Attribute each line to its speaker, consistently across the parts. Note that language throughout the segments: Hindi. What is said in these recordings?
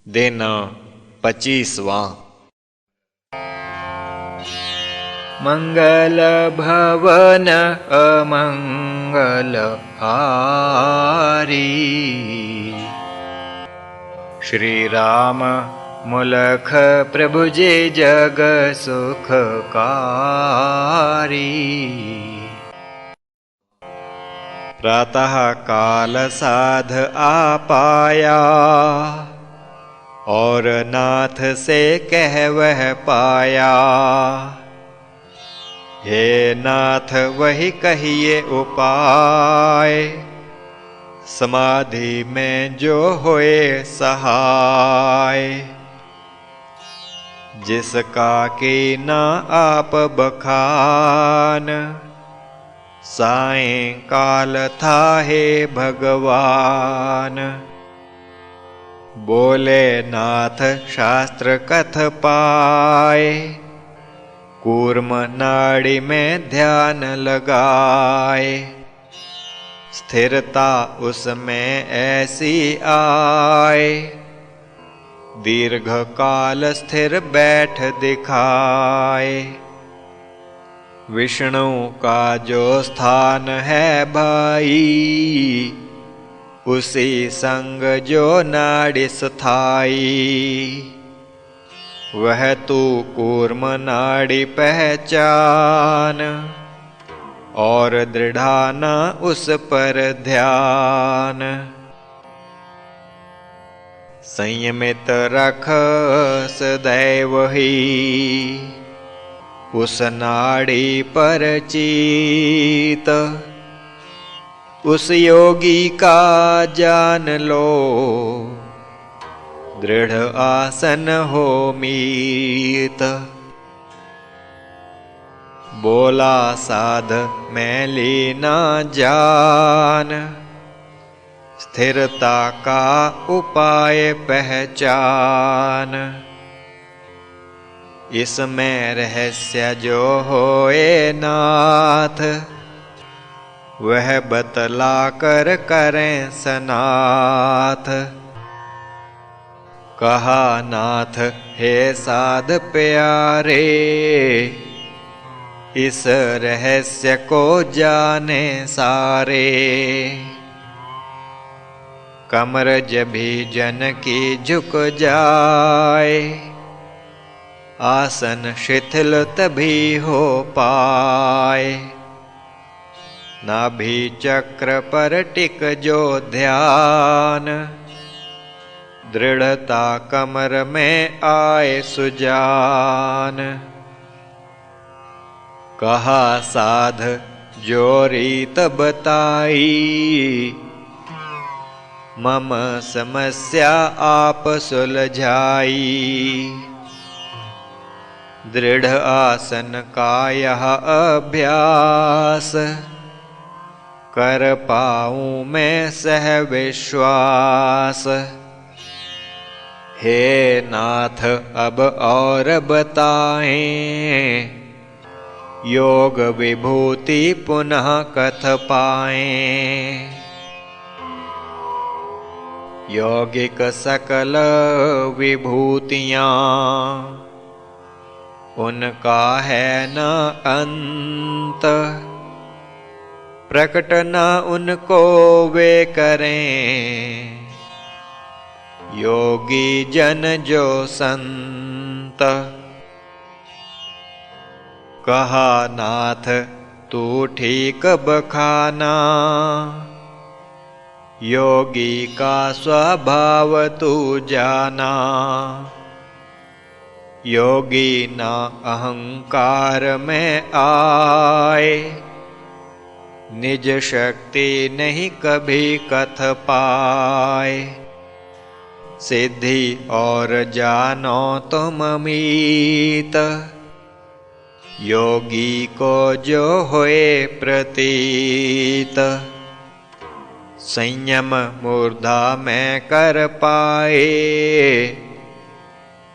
Speaker 1: दिन 25वां।
Speaker 2: मंगल भवन अमंगल हारी, श्री राम मुलख प्रभु जे जग सुखकारी।
Speaker 1: प्रातः काल साध आपाया, और नाथ से कह वह पाया। हे नाथ वही कहिए उपाय, समाधि में जो होए सहाय। जिसका की ना आप बखान, सायंकाल था हे भगवान। बोले नाथ शास्त्र कथ पाए, कूर्म नाड़ी में ध्यान लगाए। स्थिरता उसमें ऐसी आए, दीर्घ काल स्थिर बैठ दिखाए। विष्णु का जो स्थान है भाई, उसी संग जो नाड़ी स्थाई। वह तू कूर्म नाड़ी पहचान, और दृढ़ाना उस पर ध्यान। संयमित रख सदैव ही, उस नाड़ी पर चीत। उस योगी का जान लो, दृढ़ आसन हो मीत। बोला साध मैं लीना जान, स्थिरता का उपाय पहचान। इसमें रहस्य जो होए नाथ, वह बतला कर करें सनाथ। कहा नाथ हे साध प्यारे, इस रहस्य को जाने सारे। कमर जभी जन की झुक जाए, आसन शिथिल तभी हो पाए। नाभि चक्र पर टिक जो ध्यान, दृढ़ता कमर में आए सुजान। कहा साध जो रीत बताई, मम समस्या आप सुलझाई। दृढ़ आसन का यह अभ्यास, कर पाऊं मैं सह विश्वास। हे नाथ अब और बताएं, योग विभूति पुनः कथ पाएं। यौगिक सकल विभूतियाँ, उनका है न अंत। प्रकट न उनको वे करें, योगी जन जो संत। कहा नाथ तू ठीक बखाना, योगी का स्वभाव तू जाना। योगी ना अहंकार में आए, निज शक्ति नहीं कभी कथ पाए। सिद्धि और जानो तुम मीत, योगी को जो होए प्रतीत। संयम मूर्धा में कर पाए,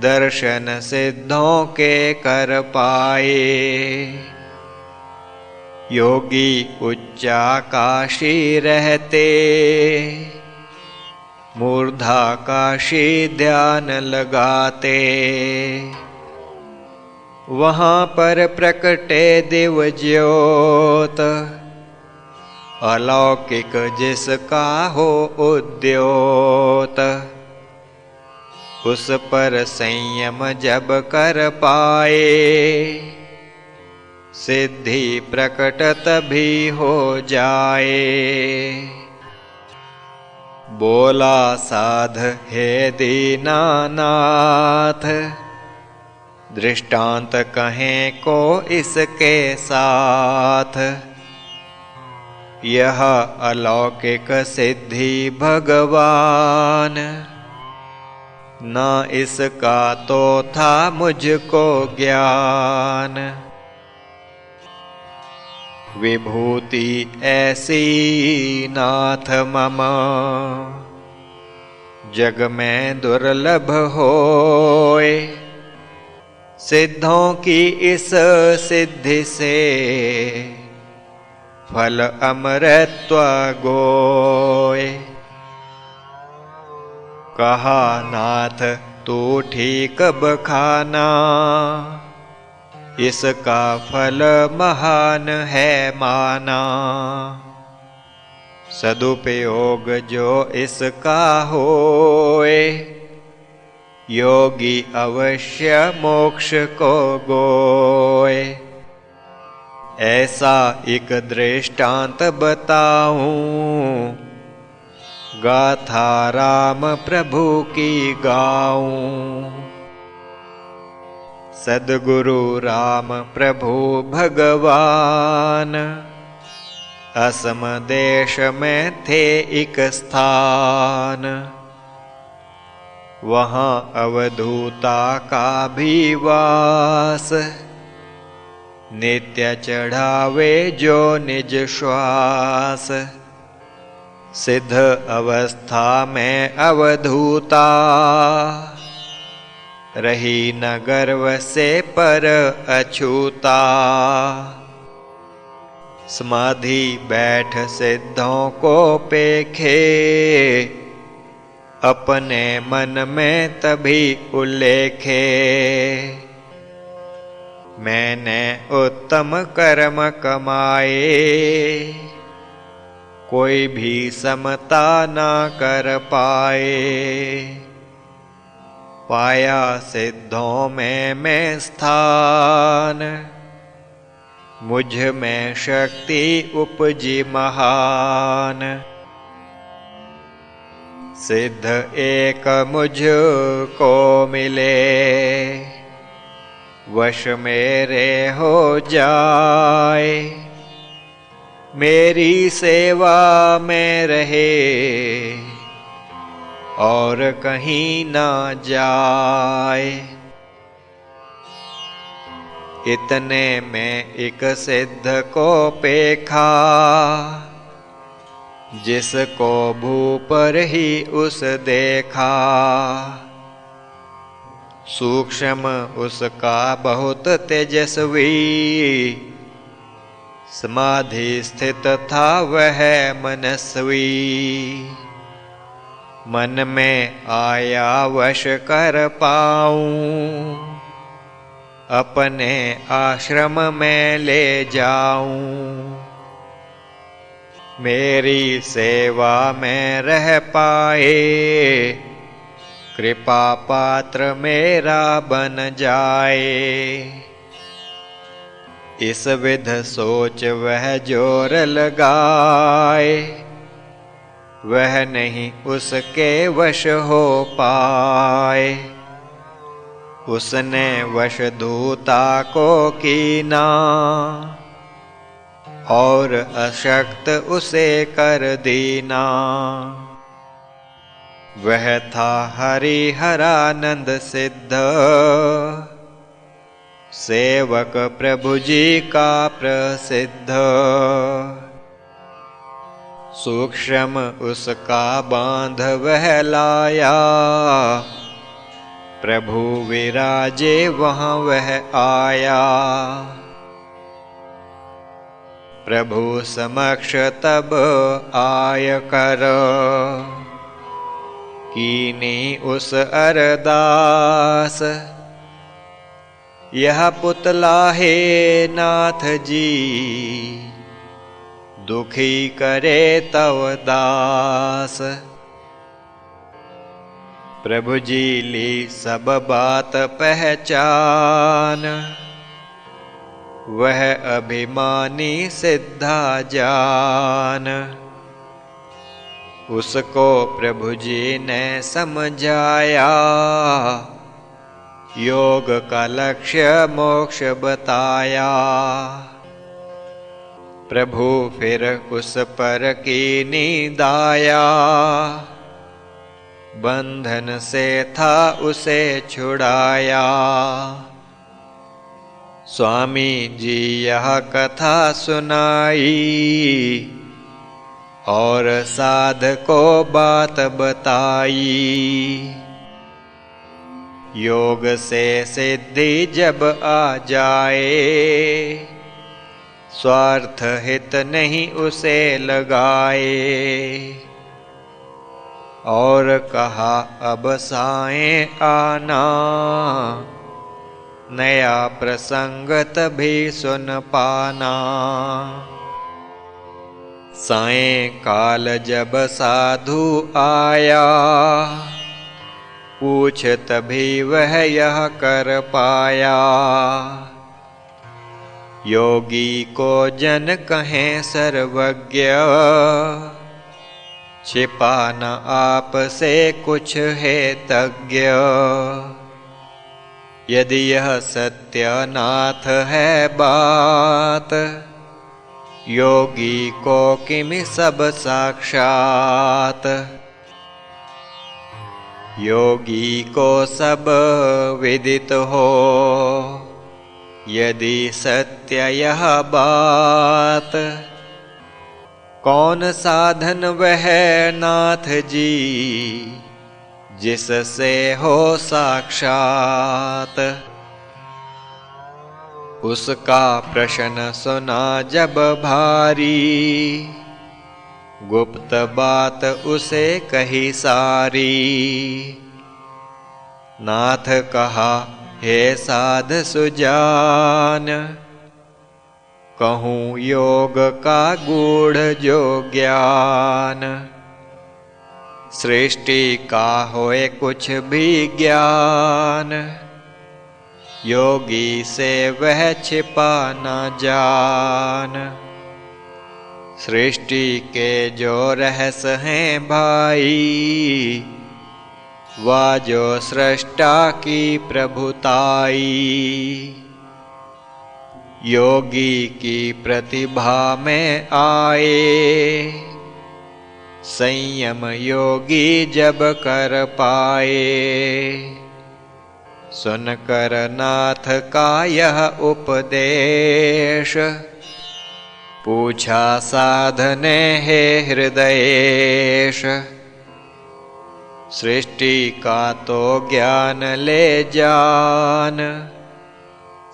Speaker 1: दर्शन सिद्धों के कर पाए। योगी उच्चाकाशी रहते, मूर्धाकाशी ध्यान लगाते, वहाँ पर प्रकटे दिव ज्योत, अलौकिक जिसका हो उद्योत। उस पर संयम जब कर पाए, सिद्धि प्रकट तभी हो जाए। बोला साध हे दीनानाथ, दृष्टांत कहें को इसके साथ। यह अलौकिक सिद्धि भगवान, न इसका तो था मुझको ज्ञान। विभूति ऐसी नाथ मम, जग में दुर्लभ होए। सिद्धों की इस सिद्धि से, फल अमृतत्व गोए। कहा नाथ तू ठीक बखाना, इसका फल महान है माना। सदुपयोग जो इसका होए, योगी अवश्य मोक्ष को गोए। ऐसा एक दृष्टांत बताऊं, गाथा राम प्रभु की गाऊं। सद्गुरु राम प्रभु भगवान, असम देश में थे एक स्थान। वहाँ अवधूता का भी वास, नित्य चढ़ावे जो निज श्वास। सिद्ध अवस्था में अवधूता, रही न गर्व से पर अछूता। समाधि बैठ सिद्धों को पेखे, अपने मन में तभी उल्लेखे। मैंने उत्तम कर्म कमाए, कोई भी समता ना कर पाए। पाया सिद्धों में मैं स्थान, मुझ में शक्ति उपजी महान। सिद्ध एक मुझ को मिले, वश मेरे हो जाए। मेरी सेवा में रहे, और कहीं ना जाए। इतने में एक सिद्ध को पेखा, जिसको भूपर ही उस देखा। सूक्ष्म उसका बहुत तेजस्वी, समाधि स्थित था वह मनस्वी। मन में आया वश कर पाऊं, अपने आश्रम में ले जाऊं। मेरी सेवा में रह पाए, कृपा पात्र मेरा बन जाए। इस विध सोच वह जोर लगाए, वह नहीं उसके वश हो पाए। उसने वश दूता को कीना, और अशक्त उसे कर दीना। वह था हरिहरानंद सिद्ध, सेवक प्रभु जी का प्रसिद्ध। सूक्ष्म उसका बांध वह लाया, प्रभु विराजे वहाँ वह आया। प्रभु समक्ष तब आय कर, कीनी उस अरदास, यह पुतला है नाथ जी, दुखी करे तव दास। प्रभु जी ली सब बात पहचान, वह अभिमानी सिद्धा जान। उसको प्रभु जी ने समझाया, योग का लक्ष्य मोक्ष बताया। प्रभु फिर उस पर कीनी दाया, बंधन से था उसे छुड़ाया। स्वामी जी यह कथा सुनाई, और साधको बात बताई। योग से सिद्धि जब आ जाए, स्वार्थ हित नहीं उसे लगाए। और कहा अब साएं आना, नया प्रसंगत भी सुन पाना। साएं काल जब साधु आया, पूछ तभी वह यह कर पाया। योगी को जन कहें सर्वज्ञ, छिपा न आप से कुछ है तज्ञ। यदि यह सत्य नाथ है बात, योगी को किमि सब साक्षात। योगी को सब विदित हो, यदि सत्य यह बात। कौन साधन वह नाथ जी, जिससे हो साक्षात। उसका प्रश्न सुना जब भारी, गुप्त बात उसे कही सारी। नाथ कहा हे साध सुजान, कहूँ योग का गूढ़ जो ज्ञान। सृष्टि का होए कुछ भी ज्ञान, योगी से वह छिपा न जान। सृष्टि के जो रहस्य हैं भाई, वा जो सृष्टा की प्रभुताई। योगी की प्रतिभा में आए, संयम योगी जब कर पाए। सुनकर नाथ का यह उपदेश, पूछा साधने हे हृदयेश। सृष्टि का तो ज्ञान ले जान,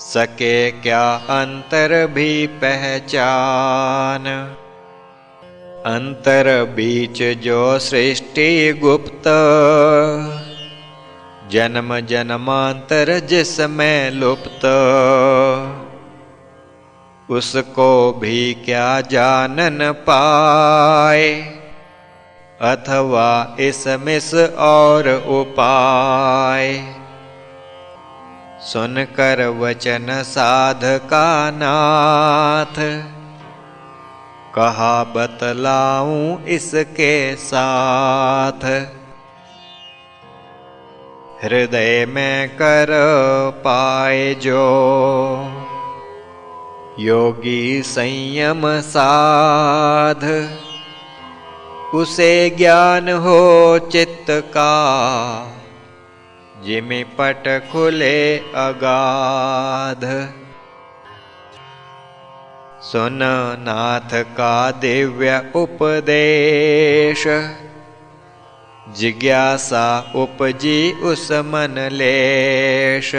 Speaker 1: सके क्या अंतर भी पहचान। अंतर बीच जो सृष्टि गुप्त, जन्म जन्मांतर जिसमें लुप्त। उसको भी क्या जानन पाए, अथवा इसमिस और उपाय। सुनकर वचन साधका नाथ, कहा बतलाऊं इसके साथ। हृदय में कर पाए जो, योगी संयम साध। उसे ज्ञान हो चित्त का, जिमि पट खुले अगाध। सुन नाथ का दिव्य उपदेश, जिज्ञासा उपजी उस मन लेश।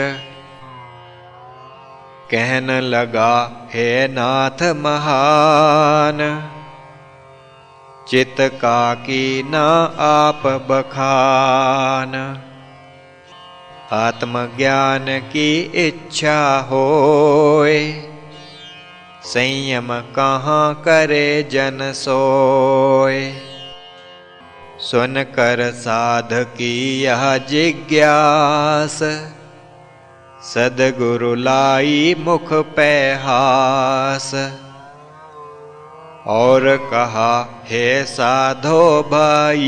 Speaker 1: कहन लगा हे नाथ महान, चित का की न आप बखान। आत्मज्ञान की इच्छा होय, संयम कहाँ करे जन सोय। सुन कर साध की यह जिज्ञास, सद्गुरु लाई मुख पे हास। और कहा हे साधो भाई,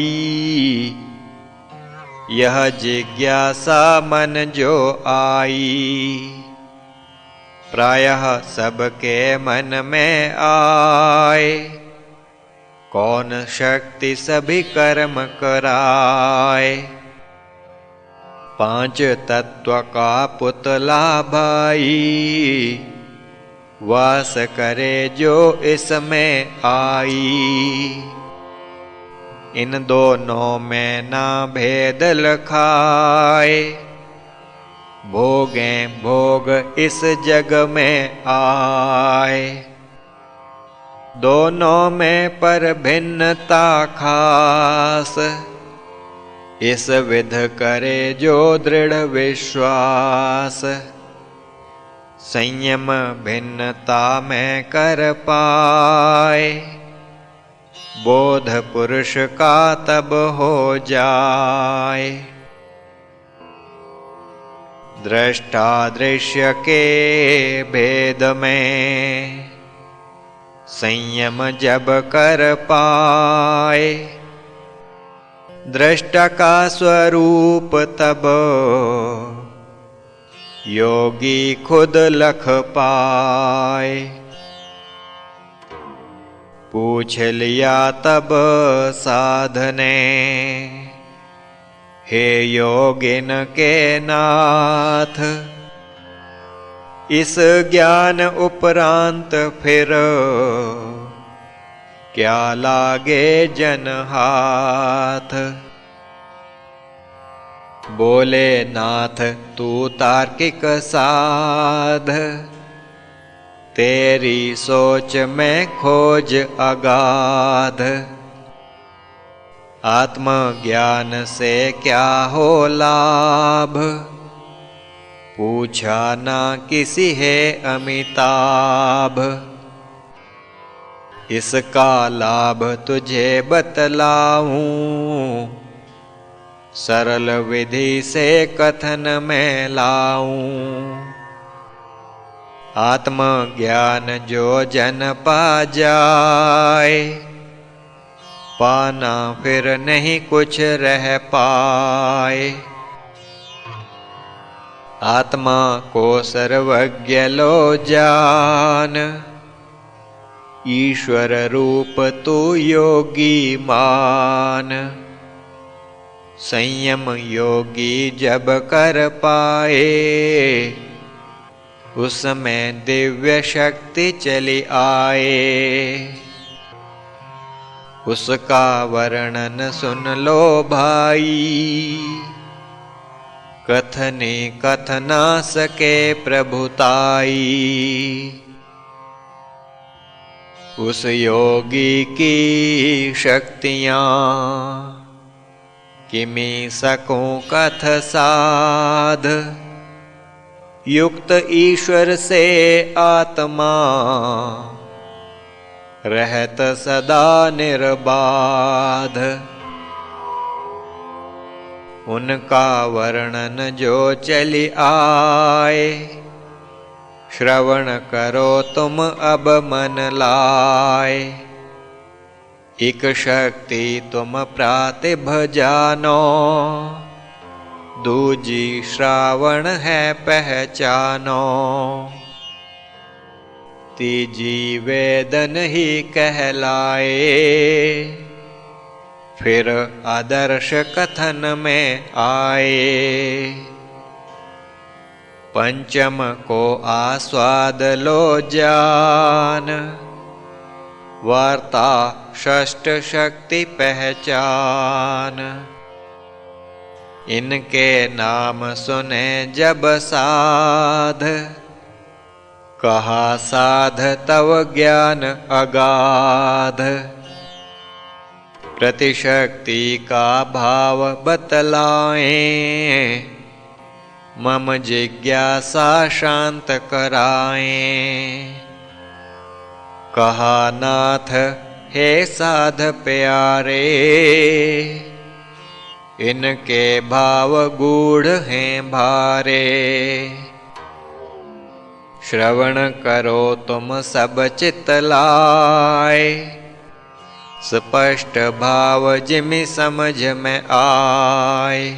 Speaker 1: यह जिज्ञासा मन जो आई। प्रायः सबके मन में आए, कौन शक्ति सभी कर्म कराए। पांच तत्व का पुतला भाई, वास करे जो इसमें आई। इन दोनों में ना भेद लखाए, भोगें भोग इस जग में आए। दोनों में पर भिन्नता खास, इस विध करे जो दृढ़ विश्वास। संयम भिन्नता में कर पाए, बोध पुरुष का तब हो जाए। दृष्टा दृश्य के भेद में, संयम जब कर पाए। दृष्टा का स्वरूप तब, योगी खुद लख पाए। पूछ लिया तब साधने, हे योगिन के नाथ। इस ज्ञान उपरांत फिर, क्या लागे जन हाथ। बोले नाथ तू तार्किक साध, तेरी सोच में खोज अगाध। आत्मज्ञान से क्या हो लाभ, पूछा ना किसी है अमिताभ। इसका लाभ तुझे बतलाऊं, सरल विधि से कथन में लाऊं। आत्मज्ञान जो जन पा जाए, पाना फिर नहीं कुछ रह पाए। आत्मा को सर्वज्ञ लो जान, ईश्वर रूप तू योगी मान। संयम योगी जब कर पाए, उसमें दिव्य शक्ति चली आए। उसका वर्णन सुन लो भाई, कथने कथना सके प्रभुताई। उस योगी की शक्तियाँ, किमी सकूं कथ साध। युक्त ईश्वर से आत्मा, रहत सदा निर्बाध। उनका वर्णन जो चली आए, श्रवण करो तुम अब मन लाए। एक शक्ति तुम प्रातिभ जानो, दूजी श्रावण है पहचानो। तीजी वेदन ही कहलाए, फिर आदर्श कथन में आए। पंचम को आस्वाद लो जान, वार्ता षष्ठ शक्ति पहचान। इनके नाम सुने जब साध, कहा साध तव ज्ञान अगाध। प्रतिशक्ति का भाव बतलाएं, मम जिज्ञासा शांत कराएं। कहा नाथ हे साध प्यारे, इनके भाव गूढ़ हैं भारे। श्रवण करो तुम सब चित लाए, स्पष्ट भाव जिमि समझ में आए।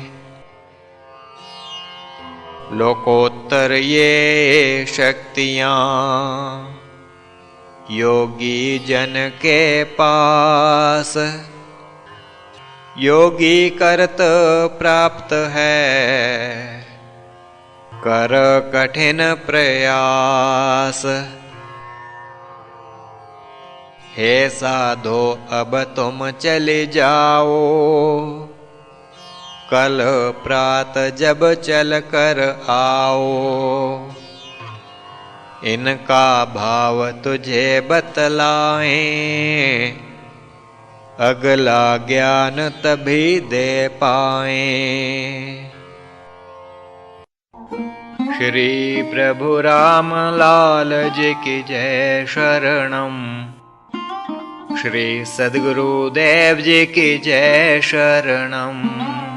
Speaker 1: लोकोत्तर ये शक्तियाँ योगी जन के पास, योगी करत प्राप्त है, कर कठिन प्रयास। हे साधो अब तुम चले जाओ, कल प्रात जब चल कर आओ। इनका भाव तुझे बतलाएं, अगला ज्ञान तभी दे पाएं।
Speaker 2: श्री प्रभु राम लाल जी की जय शरणम। श्री सद्गुरुदेव जी की जय शरणम।